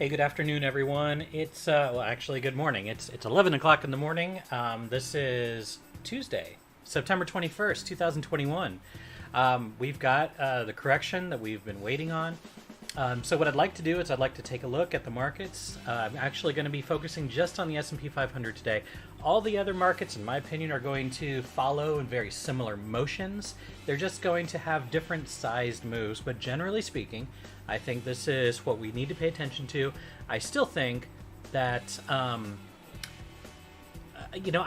Hey, good afternoon, everyone. It's well, actually, good morning. It's 11 o'clock in the morning. This is Tuesday, September 21st, 2021. We've got the correction that we've been waiting on. So what I'd like to do is I'd like to take a look at the markets. I'm actually going to be focusing just on the S&P 500 today. All the other markets, in my opinion, are going to follow in very similar motions. They're just going to have different sized moves, but generally speaking, I think this is what we need to pay attention to. I still think that I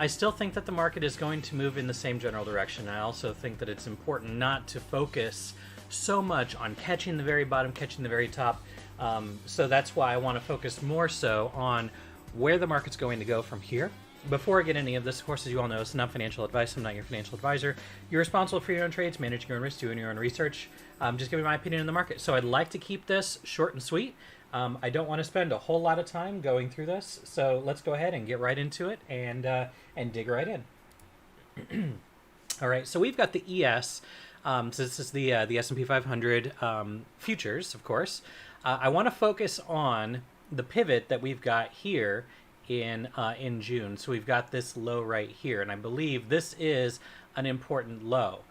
still think that the market is going to move in the same general direction. I also think that it's important not to focus so much on catching the very bottom, catching the very top. So that's why I want to focus more so on where the market's going to go from here. Before I get any of this, of course, as you all know, it's not financial advice. I'm not your financial advisor. You're responsible for your own trades, managing your own risk, doing your own research. Just giving my opinion on the market. So I'd like to keep this short and sweet. I don't want to spend a whole lot of time going through this. So let's go ahead and get right into it and dig right in. All right, so we've got the ES. So this is the S&P 500 futures, of course. I want to focus on the pivot that we've got here in June. So we've got this low right here, and I believe this is an important low.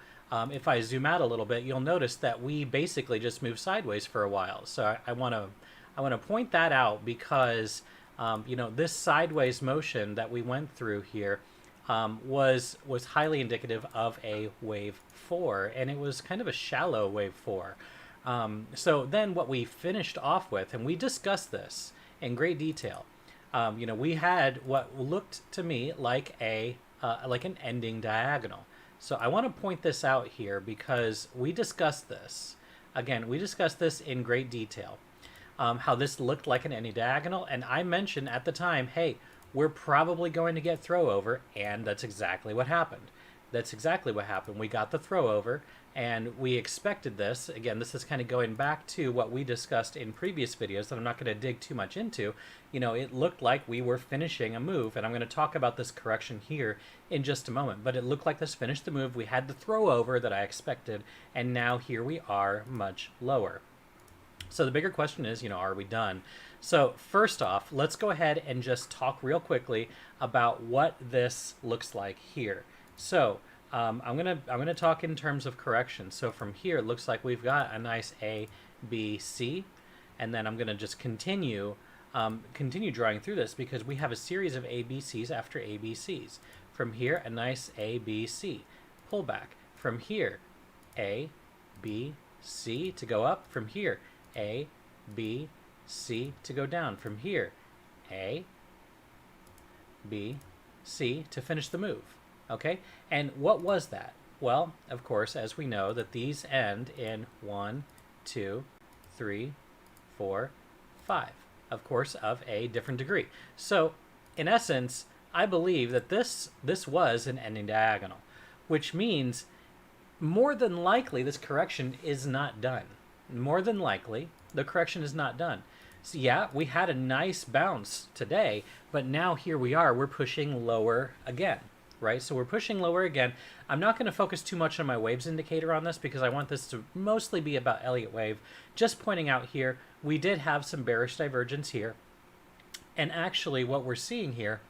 If I zoom out a little bit, you'll notice that we basically just moved sideways for a while. So I want to point that out because this sideways motion that we went through here was highly indicative of a wave 4, and it was kind of a shallow wave 4. So then what we finished off with, and we discussed this in great detail, we had what looked to me like an ending diagonal. So I want to point this out here because we discussed this. Again, we discussed this in great detail, how this looked like an ending diagonal, and I mentioned at the time, hey, we're probably going to get throw over, and that's exactly what happened. That's exactly what happened. We got the throw over, and we expected this. Again, this is kind of going back to what we discussed in previous videos that I'm not going to dig too much into. It looked like we were finishing a move, and I'm going to talk about this correction here in just a moment, but it looked like this finished the move. We had the throw over that I expected, and now here we are much lower. So the bigger question is, are we done? So first off, let's go ahead and just talk real quickly about what this looks like here. So I'm gonna talk in terms of correction. So from here, it looks like we've got a nice A, B, C, and then I'm gonna just continue drawing through this because we have a series of ABCs after ABCs. From here, a nice A, B, C, pullback. From here, A, B, C to go up. From here, A, B, C to go down. From here, A, B, C to finish the move. Okay, and what was that? Well, of course, as we know, that these end in 1, 2, 3, 4, 5, of course, of a different degree. So, in essence, I believe that this was an ending diagonal, which means more than likely this correction is not done. More than likely, the correction is not done. So yeah, we had a nice bounce today, but now here we are, we're pushing lower again. Right, so we're pushing lower again. I'm not going to focus too much on my waves indicator on this because I want this to mostly be about Elliott wave. Just pointing out here, we did have some bearish divergence here. And actually what we're seeing here,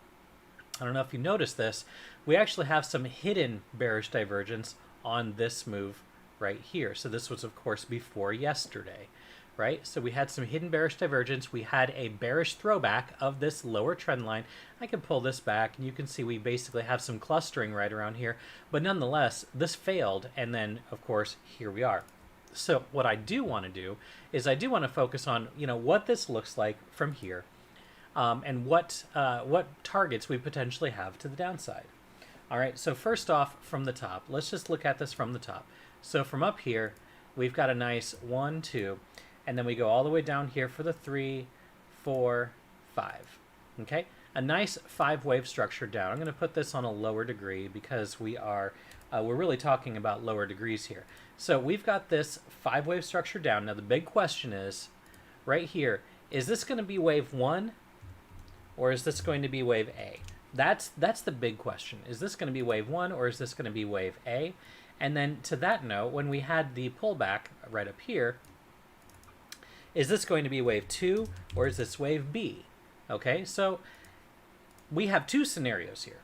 I don't know if you noticed this, we actually have some hidden bearish divergence on this move right here. So this was, of course, before yesterday. Right? So we had some hidden bearish divergence. We had a bearish throwback of this lower trend line. I can pull this back and you can see we basically have some clustering right around here. But nonetheless, this failed. And then, of course, here we are. So what I do want to do is I do want to focus on, what this looks like from here and what targets we potentially have to the downside. All right, so first off, from the top, let's just look at this from the top. So from up here, we've got a nice 1, 2, and then we go all the way down here for the 3, 4, 5. Okay, a nice 5-wave structure down. I'm going to put this on a lower degree because we're really talking about lower degrees here. So we've got this 5-wave structure down. Now the big question is, right here, is this going to be wave 1 or is this going to be wave A? That's the big question. Is this going to be wave 1 or is this going to be wave A? And then to that note, when we had the pullback right up here, Is this going to be wave 2 or is this wave B? Okay, so we have two scenarios here.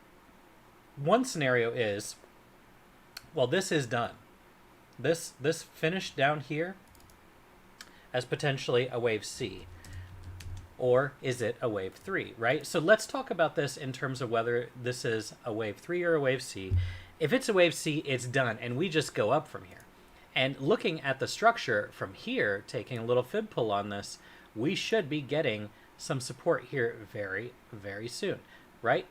One scenario is, well, this is done. This finished down here as potentially a wave C. Or is it a wave 3, right? So let's talk about this in terms of whether this is a wave 3 or a wave C. If it's a wave C, it's done, and we just go up from here. And looking at the structure from here, taking a little fib pull on this, we should be getting some support here very, very soon, right?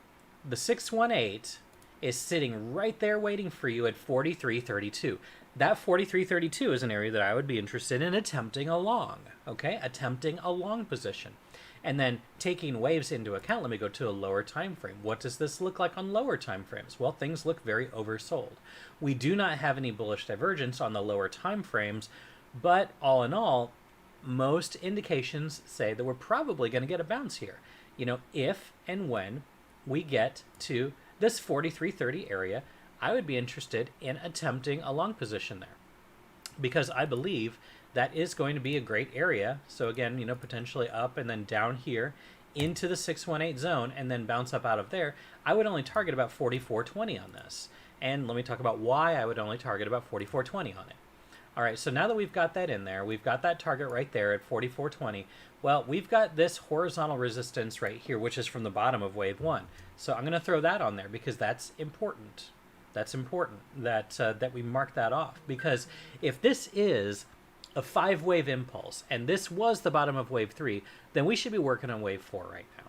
The 618 is sitting right there waiting for you at 43.32. That 43.32 is an area that I would be interested in attempting a long, okay? Attempting a long position. And then taking waves into account, let me go to a lower time frame. What does this look like on lower time frames? Well, things look very oversold. We do not have any bullish divergence on the lower time frames, but all in all, most indications say that we're probably going to get a bounce here. You know, if and when we get to this 43.30 area, I would be interested in attempting a long position there, because I believe that is going to be a great area. So again, you know, potentially up and then down here into the 618 zone and then bounce up out of there. I would only target about 44.20 on this. And let me talk about why I would only target about 44.20 on it. All right, so now that we've got that in there, we've got that target right there at 44.20. Well, we've got this horizontal resistance right here, which is from the bottom of wave 1. So I'm going to throw that on there because that's important. That's important that that we mark that off, because if this is a 5-wave impulse and this was the bottom of wave 3, then we should be working on wave 4 right now.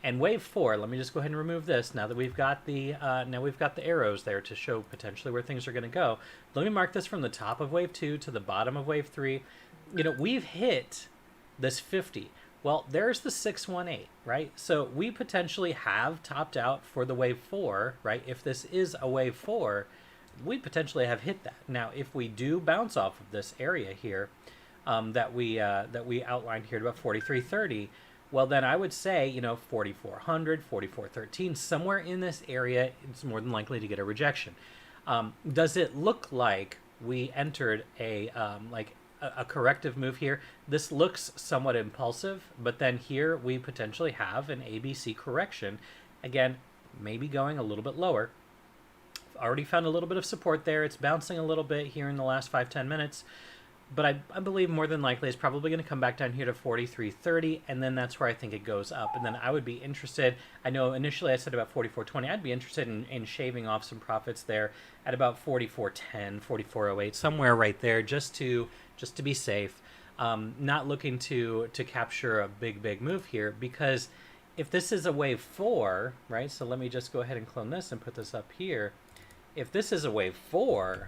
And wave 4, let me just go ahead and remove this now that we've got the arrows there to show potentially where things are going to go. Let me mark this from the top of wave 2 to the bottom of wave 3. You know, we've hit this 50. Well, there's the 618, right? So we potentially have topped out for the wave 4, right? If this is a wave 4, we potentially have hit that. Now, if we do bounce off of this area here that we outlined here at about 43.30, well, then I would say, you know, 4400, 4413, somewhere in this area, it's more than likely to get a rejection. Does it look like we entered a corrective move here? This looks somewhat impulsive, but then here we potentially have an ABC correction. Again, maybe going a little bit lower. Already found a little bit of support there. It's bouncing a little bit here in the last 5-10 minutes, but I believe more than likely it's probably going to come back down here to 43.30, and then that's where I think it goes up. And then I would be interested, I know initially I said about 44.20, I'd be interested in shaving off some profits there at about 44.10, 44.08, somewhere right there, just to be safe. Not looking to capture a big move here, because if this is a wave 4, right, so let me just go ahead and clone this and put this up here. If this is a wave 4,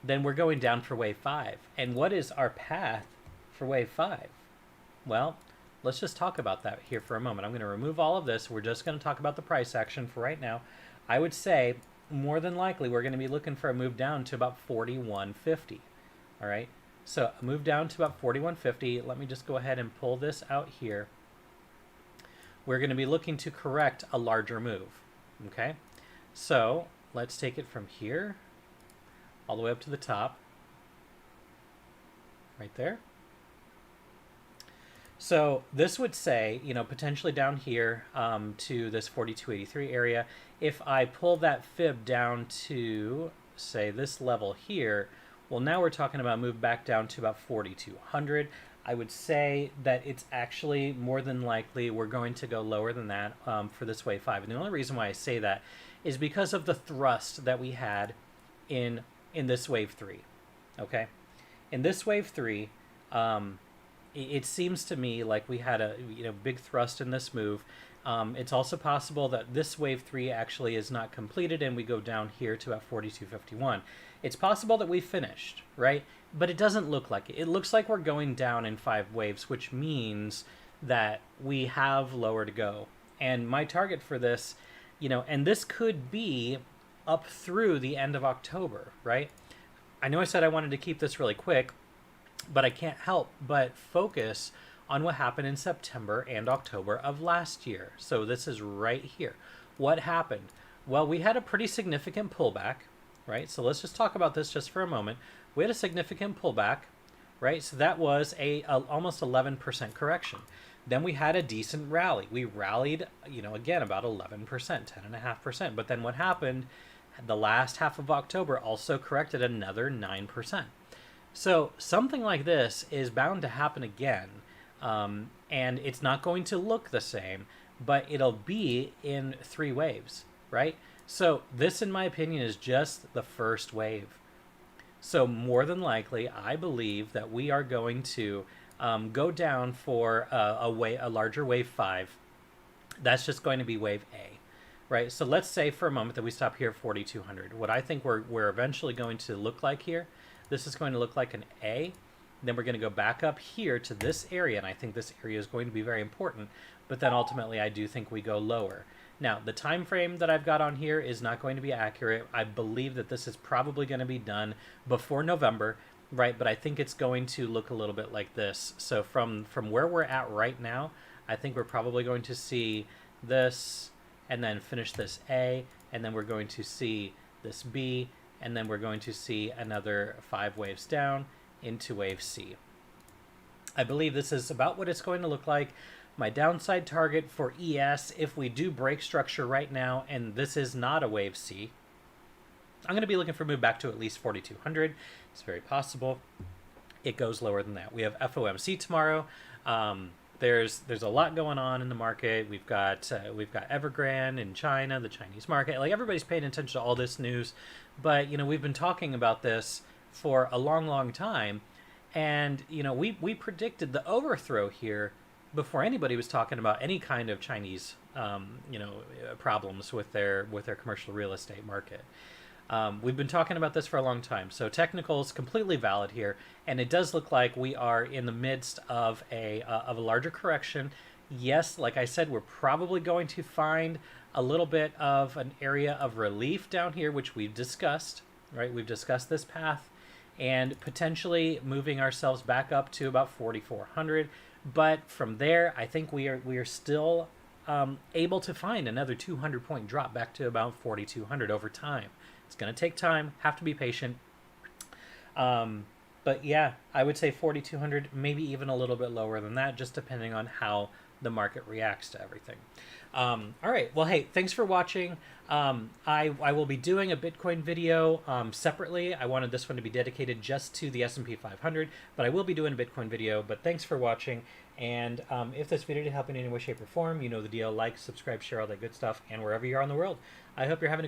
then we're going down for wave 5. And what is our path for wave 5? Well, let's just talk about that here for a moment. I'm going to remove all of this. We're just going to talk about the price action for right now. I would say more than likely we're going to be looking for a move down to about 41.50. All right, so a move down to about 41.50. Let me just go ahead and pull this out here. We're going to be looking to correct a larger move. Okay, so let's take it from here all the way up to the top, right there. So this would say, you know, potentially down here to this 42.83 area. If I pull that fib down to, say, this level here, well, now we're talking about move back down to about 4,200. I would say that it's actually more than likely we're going to go lower than that for this wave 5. And the only reason why I say that is because of the thrust that we had in this wave 3. Okay, in this wave 3, it seems to me like we had a big thrust in this move. It's also possible that this wave 3 actually is not completed and we go down here to about 42.51. It's possible that we finished, right? But it doesn't look like it. It looks like we're going down in 5 waves, which means that we have lower to go. And my target for this, and this could be up through the end of October, right? I know I said I wanted to keep this really quick, but I can't help but focus on what happened in September and October of last year. So this is right here. What happened? Well, we had a pretty significant pullback, right? So let's just talk about this just for a moment. We had a significant pullback. right? So that was a almost 11% correction. Then we had a decent rally. We rallied, again, about 11%, 10.5%. But then what happened? The last half of October also corrected another 9%. So something like this is bound to happen again. And it's not going to look the same, but it'll be in 3 waves, right? So this, in my opinion, is just the first wave. So more than likely, I believe that we are going to go down for a larger wave 5. That's just going to be wave A, right? So let's say for a moment that we stop here at 4,200. What I think we're eventually going to look like here, this is going to look like an A. Then we're going to go back up here to this area, and I think this area is going to be very important. But then ultimately, I do think we go lower. Now, the time frame that I've got on here is not going to be accurate. I believe that this is probably going to be done before November, right? But I think it's going to look a little bit like this. So from where we're at right now, I think we're probably going to see this and then finish this A, and then we're going to see this B, and then we're going to see another 5 waves down into wave C. I believe this is about what it's going to look like. My downside target for ES, if we do break structure right now, and this is not a wave C, I'm going to be looking for a move back to at least 4,200. It's very possible it goes lower than that. We have FOMC tomorrow. There's a lot going on in the market. We've got Evergrande in China, the Chinese market. Like, everybody's paying attention to all this news, but we've been talking about this for a long time, and we predicted the overthrow here before anybody was talking about any kind of Chinese problems with their commercial real estate market. We've been talking about this for a long time. So technical is completely valid here, and it does look like we are in the midst of a larger correction. Yes, like I said, we're probably going to find a little bit of an area of relief down here, which we've discussed, right? We've discussed this path, and potentially moving ourselves back up to about 4,400. But from there, I think we are still able to find another 200-point drop back to about 4,200 over time. It's going to take time, have to be patient. But yeah, I would say 4,200, maybe even a little bit lower than that, just depending on how the market reacts to everything. All right, well, hey, thanks for watching. I will be doing a Bitcoin video separately. I wanted this one to be dedicated just to the S&P 500, but I will be doing a Bitcoin video. But thanks for watching, and if this video did help in any way, shape, or form, you know the deal. Like, subscribe, share, all that good stuff, and wherever you are in the world, I hope you're having a good